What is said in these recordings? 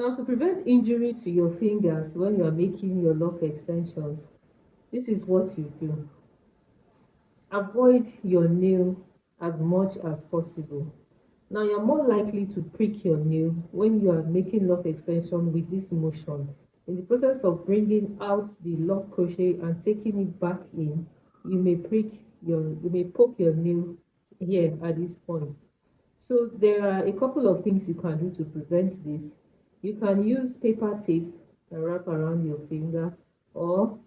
Now, to prevent injury to your fingers when you are making your lock extensions, this is what you do. Avoid your nail as much as possible. Now, you're more likely to prick your nail when you are making lock extension with this motion. In the process of bringing out the lock crochet and taking it back in, you may poke your nail here at this point. So there are a couple of things you can do to prevent this. You can use paper tape and wrap around your finger, or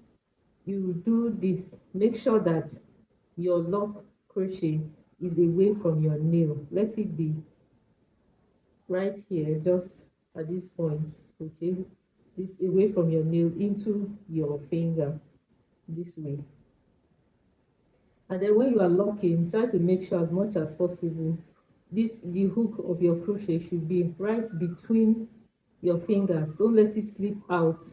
you do this. Make sure that your lock crochet is away from your nail. Let it be right here, just at this point. Okay, this away from your nail into your finger, this way. And then when you are locking, try to make sure as much as possible the hook of your crochet should be right between your fingers. Don't let it slip out.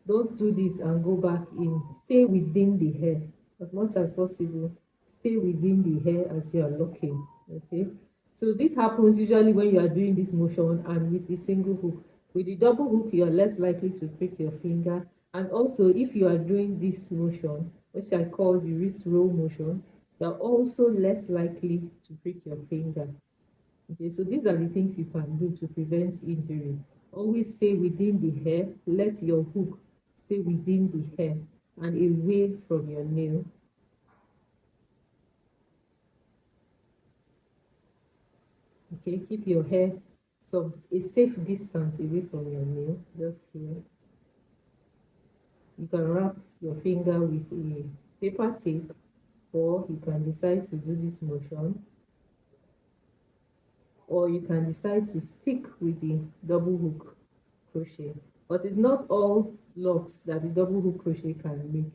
Don't do this and go back in. Stay within the hair as much as possible. Stay within the hair as you are locking. Okay, so this happens usually when you are doing this motion and with the single hook. With the double hook, you are less likely to prick your finger. And also, if you are doing this motion, which I call the wrist roll motion, you are also less likely to prick your finger. Okay, so these are the things you can do to prevent injury. Always stay within the hair. Let your hook stay within the hair and away from your nail. Okay, keep your hair a safe distance away from your nail, just here. You can wrap your finger with a paper tape, or you can decide to do this motion, or you can decide to stick with the double hook crochet. But it's not all locks that the double hook crochet can make.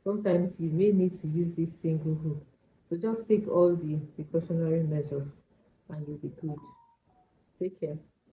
Sometimes you may need to use this single hook. So just take all the precautionary measures and you'll be good. Take care.